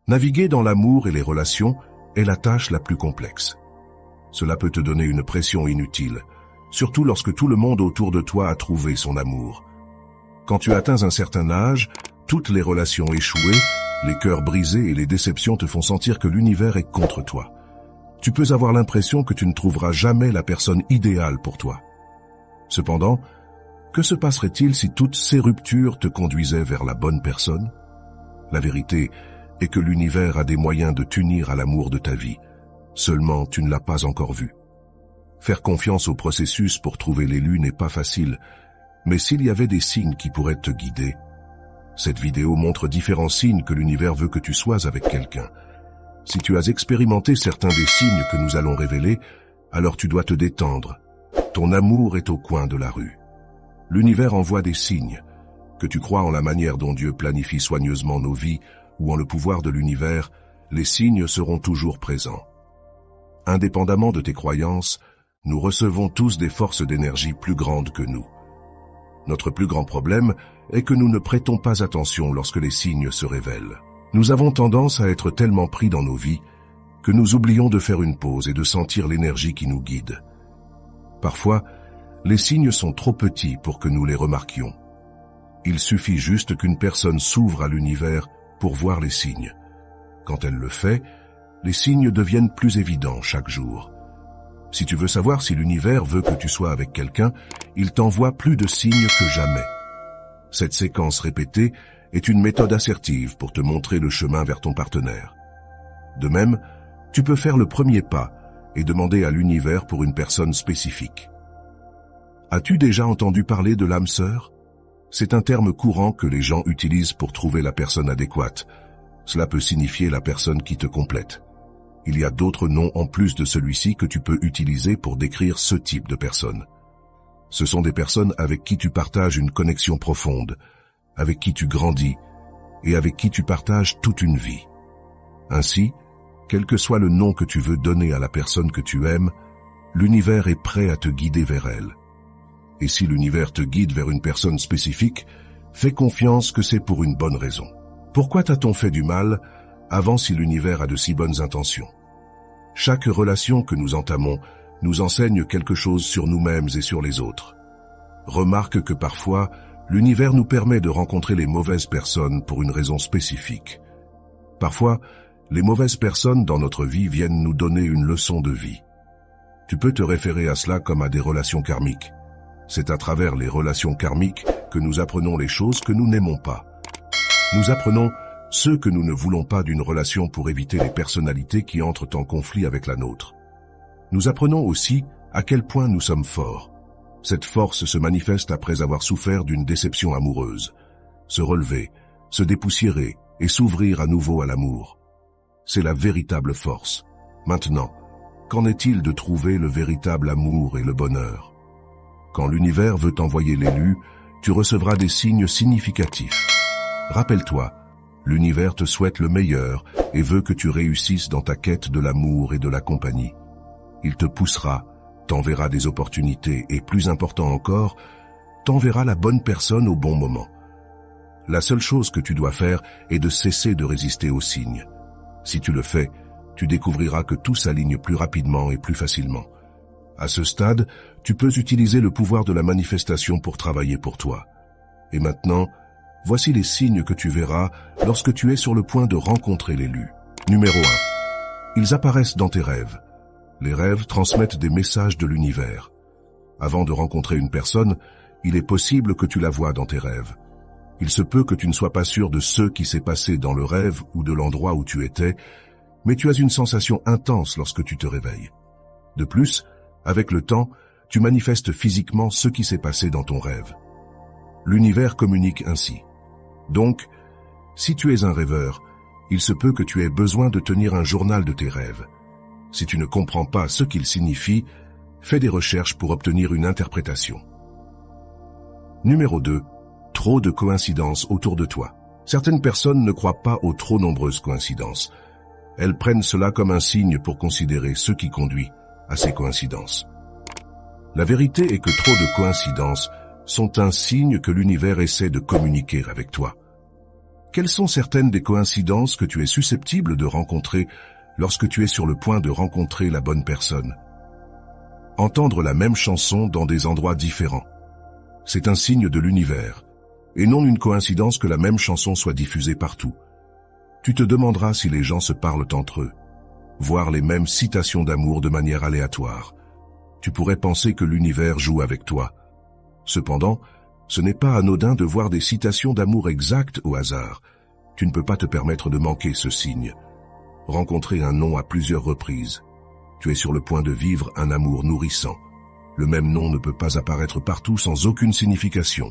Naviguer dans l'amour et les relations est la tâche la plus complexe. Cela peut te donner une pression inutile, surtout lorsque tout le monde autour de toi a trouvé son amour. Quand tu atteins un certain âge, toutes les relations échouées, les cœurs brisés et les déceptions te font sentir que l'univers est contre toi. Tu peux avoir l'impression que tu ne trouveras jamais la personne idéale pour toi. Cependant, que se passerait-il si toutes ces ruptures te conduisaient vers la bonne personne? La vérité est que l'univers a des moyens de t'unir à l'amour de ta vie. Seulement, tu ne l'as pas encore vu. Faire confiance au processus pour trouver l'élu n'est pas facile, mais s'il y avait des signes qui pourraient te guider, cette vidéo montre différents signes que l'univers veut que tu sois avec quelqu'un. Si tu as expérimenté certains des signes que nous allons révéler, alors tu dois te détendre. Ton amour est au coin de la rue. L'univers envoie des signes. Que tu crois en la manière dont Dieu planifie soigneusement nos vies ou en le pouvoir de l'univers, les signes seront toujours présents. Indépendamment de tes croyances, nous recevons tous des forces d'énergie plus grandes que nous. Notre plus grand problème est que nous ne prêtons pas attention lorsque les signes se révèlent. Nous avons tendance à être tellement pris dans nos vies que nous oublions de faire une pause et de sentir l'énergie qui nous guide. Parfois, les signes sont trop petits pour que nous les remarquions. Il suffit juste qu'une personne s'ouvre à l'univers pour voir les signes. Quand elle le fait, les signes deviennent plus évidents chaque jour. Si tu veux savoir si l'univers veut que tu sois avec quelqu'un, il t'envoie plus de signes que jamais. Cette séquence répétée est une méthode assertive pour te montrer le chemin vers ton partenaire. De même, tu peux faire le premier pas et demander à l'univers pour une personne spécifique. As-tu déjà entendu parler de l'âme sœur? C'est un terme courant que les gens utilisent pour trouver la personne adéquate. Cela peut signifier la personne qui te complète. Il y a d'autres noms en plus de celui-ci que tu peux utiliser pour décrire ce type de personne. Ce sont des personnes avec qui tu partages une connexion profonde, avec qui tu grandis et avec qui tu partages toute une vie. Ainsi, quel que soit le nom que tu veux donner à la personne que tu aimes, l'univers est prêt à te guider vers elle. Et si l'univers te guide vers une personne spécifique, fais confiance que c'est pour une bonne raison. Pourquoi t'a-t-on fait du mal avant si l'univers a de si bonnes intentions? Chaque relation que nous entamons nous enseigne quelque chose sur nous-mêmes et sur les autres. Remarque que parfois, l'univers nous permet de rencontrer les mauvaises personnes pour une raison spécifique. Parfois, les mauvaises personnes dans notre vie viennent nous donner une leçon de vie. Tu peux te référer à cela comme à des relations karmiques. C'est à travers les relations karmiques que nous apprenons les choses que nous n'aimons pas. Nous apprenons ce que nous ne voulons pas d'une relation pour éviter les personnalités qui entrent en conflit avec la nôtre. Nous apprenons aussi à quel point nous sommes forts. Cette force se manifeste après avoir souffert d'une déception amoureuse. Se relever, se dépoussiérer et s'ouvrir à nouveau à l'amour. C'est la véritable force. Maintenant, qu'en est-il de trouver le véritable amour et le bonheur? Quand l'univers veut t'envoyer l'élu, tu recevras des signes significatifs. Rappelle-toi, l'univers te souhaite le meilleur et veut que tu réussisses dans ta quête de l'amour et de la compagnie. Il te poussera, t'enverra des opportunités et, plus important encore, t'enverra la bonne personne au bon moment. La seule chose que tu dois faire est de cesser de résister aux signes. Si tu le fais, tu découvriras que tout s'aligne plus rapidement et plus facilement. À ce stade, tu peux utiliser le pouvoir de la manifestation pour travailler pour toi. Et maintenant, voici les signes que tu verras lorsque tu es sur le point de rencontrer l'élu. Numéro 1. Ils apparaissent dans tes rêves. Les rêves transmettent des messages de l'univers. Avant de rencontrer une personne, il est possible que tu la vois dans tes rêves. Il se peut que tu ne sois pas sûr de ce qui s'est passé dans le rêve ou de l'endroit où tu étais, mais tu as une sensation intense lorsque tu te réveilles. De plus, avec le temps, tu manifestes physiquement ce qui s'est passé dans ton rêve. L'univers communique ainsi. Donc, si tu es un rêveur, il se peut que tu aies besoin de tenir un journal de tes rêves. Si tu ne comprends pas ce qu'ils signifient, fais des recherches pour obtenir une interprétation. Numéro 2. Trop de coïncidences autour de toi. Certaines personnes ne croient pas aux trop nombreuses coïncidences. Elles prennent cela comme un signe pour considérer ce qui conduit à ces coïncidences. La vérité est que trop de coïncidences sont un signe que l'univers essaie de communiquer avec toi. Quelles sont certaines des coïncidences que tu es susceptible de rencontrer lorsque tu es sur le point de rencontrer la bonne personne? Entendre la même chanson dans des endroits différents. C'est un signe de l'univers, et non une coïncidence que la même chanson soit diffusée partout. Tu te demanderas si les gens se parlent entre eux, voir les mêmes citations d'amour de manière aléatoire. Tu pourrais penser que l'univers joue avec toi. Cependant, ce n'est pas anodin de voir des citations d'amour exactes au hasard. Tu ne peux pas te permettre de manquer ce signe. Rencontrer un nom à plusieurs reprises. Tu es sur le point de vivre un amour nourrissant. Le même nom ne peut pas apparaître partout sans aucune signification.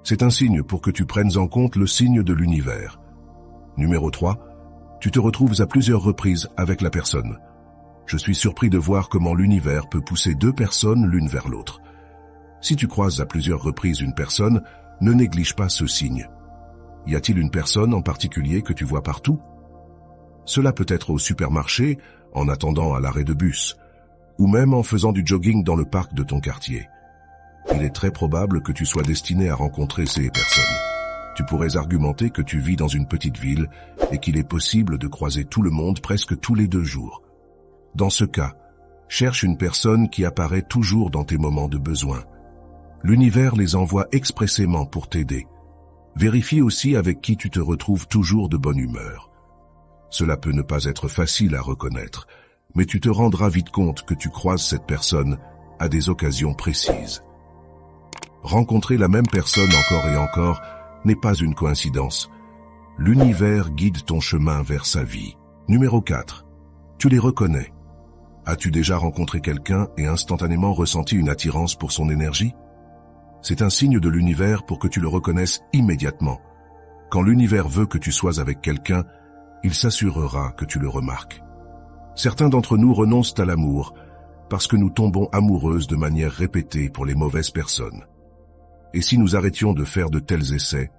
C'est un signe pour que tu prennes en compte le signe de l'univers. Numéro 3. Tu te retrouves à plusieurs reprises avec la personne. Je suis surpris de voir comment l'univers peut pousser deux personnes l'une vers l'autre. Si tu croises à plusieurs reprises une personne, ne néglige pas ce signe. Y a-t-il une personne en particulier que tu vois partout? Cela peut être au supermarché, en attendant à l'arrêt de bus, ou même en faisant du jogging dans le parc de ton quartier. Il est très probable que tu sois destiné à rencontrer ces personnes. Tu pourrais argumenter que tu vis dans une petite ville et qu'il est possible de croiser tout le monde presque tous les 2 jours. Dans ce cas, cherche une personne qui apparaît toujours dans tes moments de besoin. L'univers les envoie expressément pour t'aider. Vérifie aussi avec qui tu te retrouves toujours de bonne humeur. Cela peut ne pas être facile à reconnaître, mais tu te rendras vite compte que tu croises cette personne à des occasions précises. Rencontrer la même personne encore et encore n'est pas une coïncidence. L'univers guide ton chemin vers sa vie. Numéro 4. Tu les reconnais. As-tu déjà rencontré quelqu'un et instantanément ressenti une attirance pour son énergie? C'est un signe de l'univers pour que tu le reconnaisses immédiatement. Quand l'univers veut que tu sois avec quelqu'un, il s'assurera que tu le remarques. Certains d'entre nous renoncent à l'amour parce que nous tombons amoureuses de manière répétée pour les mauvaises personnes. Et si nous arrêtions de faire de tels essais,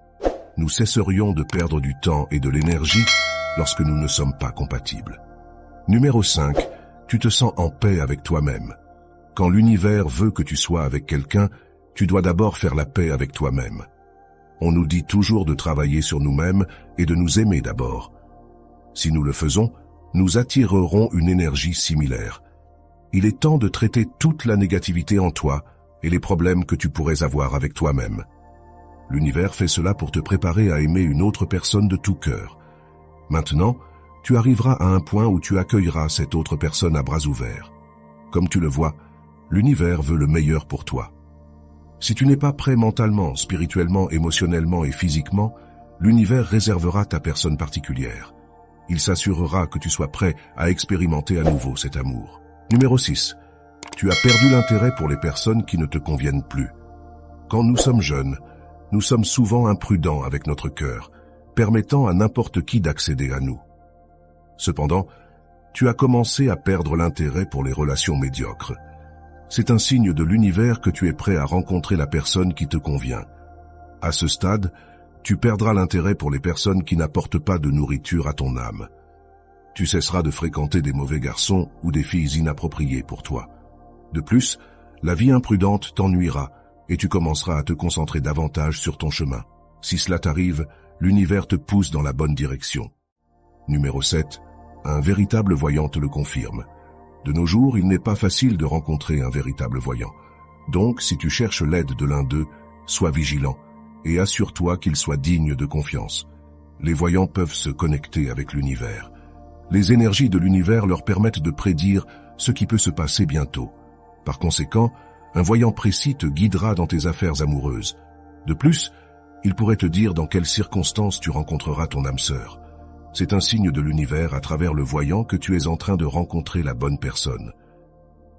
nous cesserions de perdre du temps et de l'énergie lorsque nous ne sommes pas compatibles. Numéro 5. Tu te sens en paix avec toi-même. Quand l'univers veut que tu sois avec quelqu'un, tu dois d'abord faire la paix avec toi-même. On nous dit toujours de travailler sur nous-mêmes et de nous aimer d'abord. Si nous le faisons, nous attirerons une énergie similaire. Il est temps de traiter toute la négativité en toi et les problèmes que tu pourrais avoir avec toi-même. L'univers fait cela pour te préparer à aimer une autre personne de tout cœur. Maintenant, tu arriveras à un point où tu accueilleras cette autre personne à bras ouverts. Comme tu le vois, l'univers veut le meilleur pour toi. Si tu n'es pas prêt mentalement, spirituellement, émotionnellement et physiquement, l'univers réservera ta personne particulière. Il s'assurera que tu sois prêt à expérimenter à nouveau cet amour. Numéro 6. Tu as perdu l'intérêt pour les personnes qui ne te conviennent plus. Quand nous sommes jeunes, nous sommes souvent imprudents avec notre cœur, permettant à n'importe qui d'accéder à nous. Cependant, tu as commencé à perdre l'intérêt pour les relations médiocres. C'est un signe de l'univers que tu es prêt à rencontrer la personne qui te convient. À ce stade, tu perdras l'intérêt pour les personnes qui n'apportent pas de nourriture à ton âme. Tu cesseras de fréquenter des mauvais garçons ou des filles inappropriées pour toi. De plus, la vie imprudente t'ennuiera et tu commenceras à te concentrer davantage sur ton chemin. Si cela t'arrive, l'univers te pousse dans la bonne direction. Numéro 7. Un véritable voyant te le confirme. De nos jours, il n'est pas facile de rencontrer un véritable voyant. Donc, si tu cherches l'aide de l'un d'eux, sois vigilant et assure-toi qu'il soit digne de confiance. Les voyants peuvent se connecter avec l'univers. Les énergies de l'univers leur permettent de prédire ce qui peut se passer bientôt. Par conséquent, un voyant précis te guidera dans tes affaires amoureuses. De plus, il pourrait te dire dans quelles circonstances tu rencontreras ton âme sœur. C'est un signe de l'univers à travers le voyant que tu es en train de rencontrer la bonne personne.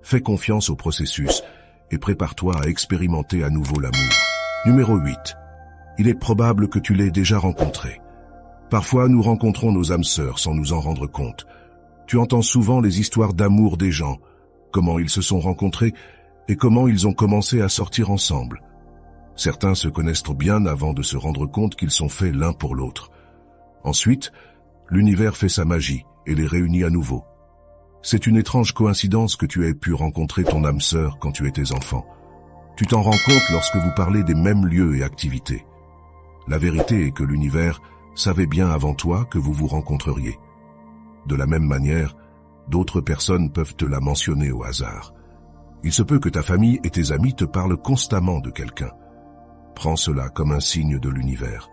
Fais confiance au processus et prépare-toi à expérimenter à nouveau l'amour. Numéro 8. Il est probable que tu l'aies déjà rencontré. Parfois, nous rencontrons nos âmes sœurs sans nous en rendre compte. Tu entends souvent les histoires d'amour des gens, comment ils se sont rencontrés et comment ils ont commencé à sortir ensemble. Certains se connaissent bien avant de se rendre compte qu'ils sont faits l'un pour l'autre. Ensuite, l'univers fait sa magie et les réunit à nouveau. C'est une étrange coïncidence que tu aies pu rencontrer ton âme sœur quand tu étais enfant. Tu t'en rends compte lorsque vous parlez des mêmes lieux et activités. La vérité est que l'univers savaient bien avant toi que vous vous rencontreriez. De la même manière, d'autres personnes peuvent te la mentionner au hasard. Il se peut que ta famille et tes amis te parlent constamment de quelqu'un. Prends cela comme un signe de l'univers.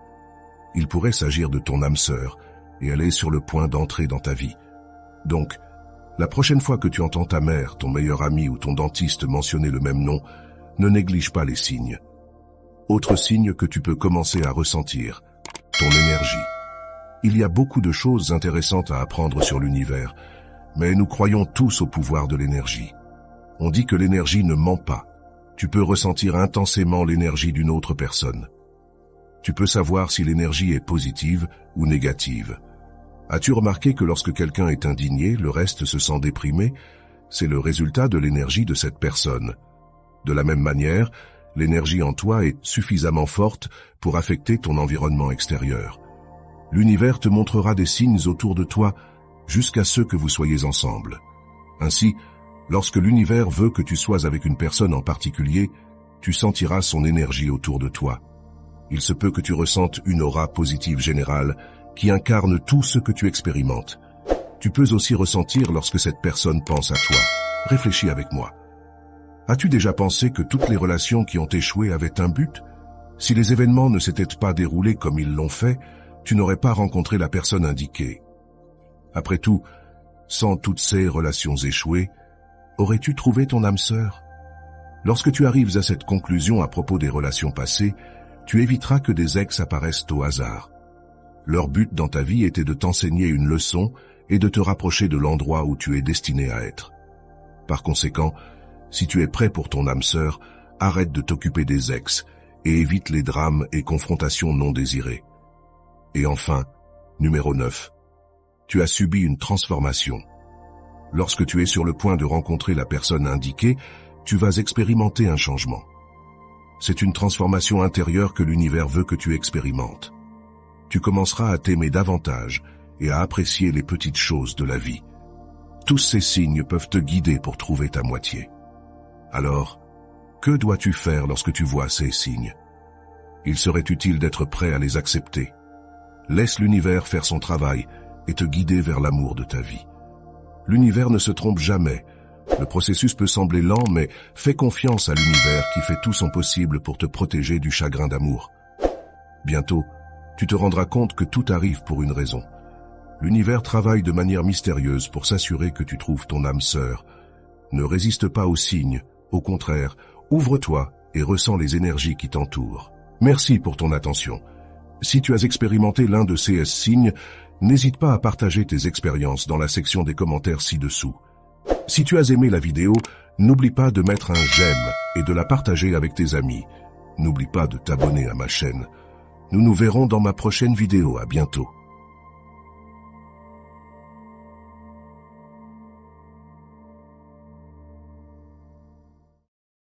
Il pourrait s'agir de ton âme sœur, et elle est sur le point d'entrer dans ta vie. Donc, la prochaine fois que tu entends ta mère, ton meilleur ami ou ton dentiste mentionner le même nom, ne néglige pas les signes. Autre signe que tu peux commencer à ressentir, ton énergie. Il y a beaucoup de choses intéressantes à apprendre sur l'univers, mais nous croyons tous au pouvoir de l'énergie. On dit que l'énergie ne ment pas. Tu peux ressentir intensément l'énergie d'une autre personne. Tu peux savoir si l'énergie est positive ou négative. As-tu remarqué que lorsque quelqu'un est indigné, le reste se sent déprimé? C'est le résultat de l'énergie de cette personne. De la même manière, l'énergie en toi est suffisamment forte pour affecter ton environnement extérieur. L'univers te montrera des signes autour de toi jusqu'à ce que vous soyez ensemble. Ainsi, lorsque l'univers veut que tu sois avec une personne en particulier, tu sentiras son énergie autour de toi. Il se peut que tu ressentes une aura positive générale qui incarne tout ce que tu expérimentes. Tu peux aussi ressentir lorsque cette personne pense à toi. Réfléchis avec moi. As-tu déjà pensé que toutes les relations qui ont échoué avaient un but? Si les événements ne s'étaient pas déroulés comme ils l'ont fait, tu n'aurais pas rencontré la personne indiquée. Après tout, sans toutes ces relations échouées, aurais-tu trouvé ton âme sœur? Lorsque tu arrives à cette conclusion à propos des relations passées, tu éviteras que des ex apparaissent au hasard. Leur but dans ta vie était de t'enseigner une leçon et de te rapprocher de l'endroit où tu es destiné à être. Par conséquent, si tu es prêt pour ton âme sœur, arrête de t'occuper des ex et évite les drames et confrontations non désirées. Et enfin, numéro 9. Tu as subi une transformation. Lorsque tu es sur le point de rencontrer la personne indiquée, tu vas expérimenter un changement. C'est une transformation intérieure que l'univers veut que tu expérimentes. Tu commenceras à t'aimer davantage et à apprécier les petites choses de la vie. Tous ces signes peuvent te guider pour trouver ta moitié. Alors, que dois-tu faire lorsque tu vois ces signes? Il serait utile d'être prêt à les accepter. Laisse l'univers faire son travail et te guider vers l'amour de ta vie. L'univers ne se trompe jamais. Le processus peut sembler lent, mais fais confiance à l'univers qui fait tout son possible pour te protéger du chagrin d'amour. Bientôt, tu te rendras compte que tout arrive pour une raison. L'univers travaille de manière mystérieuse pour s'assurer que tu trouves ton âme sœur. Ne résiste pas aux signes, au contraire, ouvre-toi et ressens les énergies qui t'entourent. Merci pour ton attention. Si tu as expérimenté l'un de ces signes, n'hésite pas à partager tes expériences dans la section des commentaires ci-dessous. Si tu as aimé la vidéo, n'oublie pas de mettre un j'aime et de la partager avec tes amis. N'oublie pas de t'abonner à ma chaîne. Nous nous verrons dans ma prochaine vidéo. À bientôt.